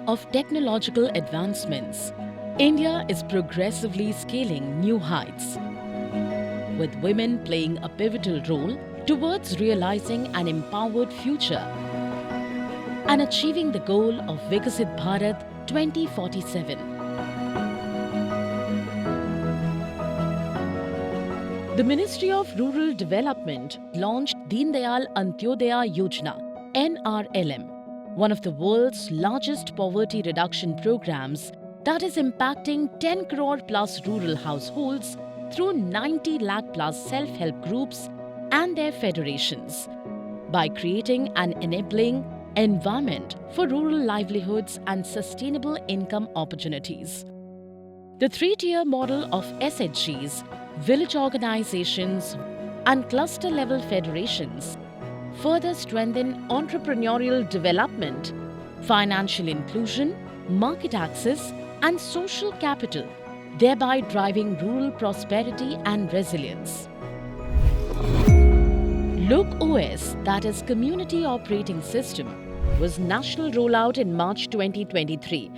of technological advancements, India is progressively scaling new heights, with women playing a pivotal role towards realizing an empowered future and achieving the goal of Viksit Bharat 2047. The Ministry of Rural Development launched Deen Dayal Antyodaya Yojana (NRLM), one of the world's largest poverty reduction programs that is impacting 10 crore plus rural households through 90 lakh plus self-help groups and their federations, by creating an enabling environment for rural livelihoods and sustainable income opportunities. The three-tier model of SHGs, village organizations, and cluster-level federations further strengthen entrepreneurial development, financial inclusion, market access, and social capital, thereby driving rural prosperity and resilience. LokOS, that is Community Operating System, was national rollout in March 2023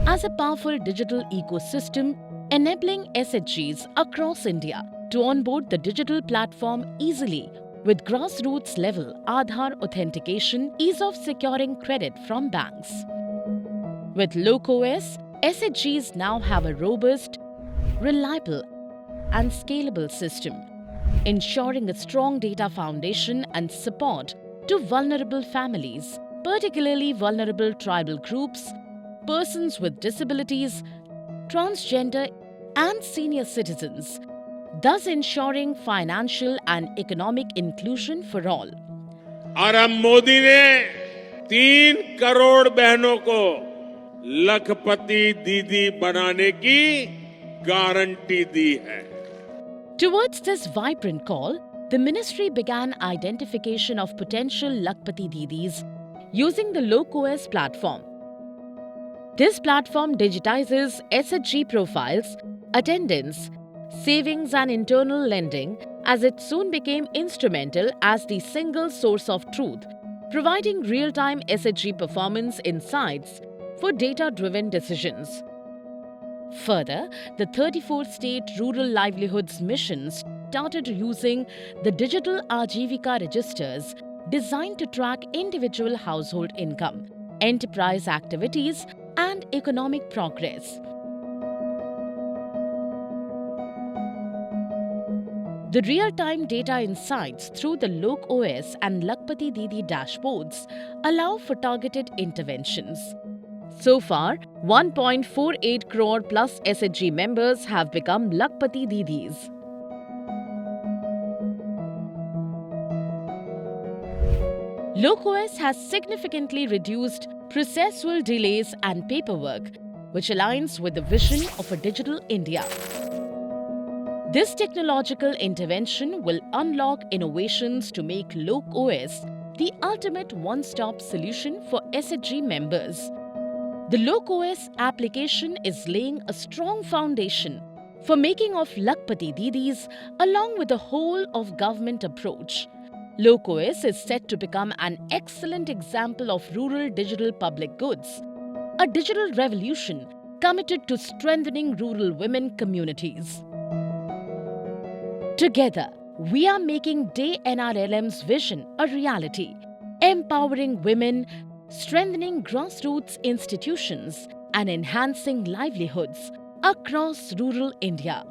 as a powerful digital ecosystem enabling SHGs across India to onboard the digital platform easily with grassroots level Aadhaar authentication, ease of securing credit from banks. With LokOS, SHGs now have a robust, reliable, and scalable system, ensuring a strong data foundation and support to vulnerable families, particularly vulnerable tribal groups, persons with disabilities, transgender, and senior citizens, thus ensuring financial and economic inclusion for all. और अब मोदी ने 3 करोड़ बहनों को लखपति दीदी बनाने की guarantee दी है. Towards this vibrant call, the ministry began identification of potential Lakhpati Didis using the LokOS platform. This platform digitizes SHG profiles, attendance, savings and internal lending, as it soon became instrumental as the single source of truth, providing real-time SHG performance insights for data-driven decisions. Further, the 34-state Rural Livelihoods Mission started using the digital Ajivika registers designed to track individual household income, enterprise activities, and economic progress. The real-time data insights through the LokOS and Lakhpati Didi dashboards allow for targeted interventions. So far, 1.48 crore plus SHG members have become Lakhpati Didis. LokOS has significantly reduced processual delays and paperwork, which aligns with the vision of a digital India. This technological intervention will unlock innovations to make LokOS the ultimate one-stop solution for SHG members. The LokOS application is laying a strong foundation for making of Lakhpati Didis along with the whole of government approach. LokOS is set to become an excellent example of rural digital public goods, a digital revolution committed to strengthening rural women communities. Together, we are making Day NRLM's vision a reality, empowering women, strengthening grassroots institutions, and enhancing livelihoods across rural India.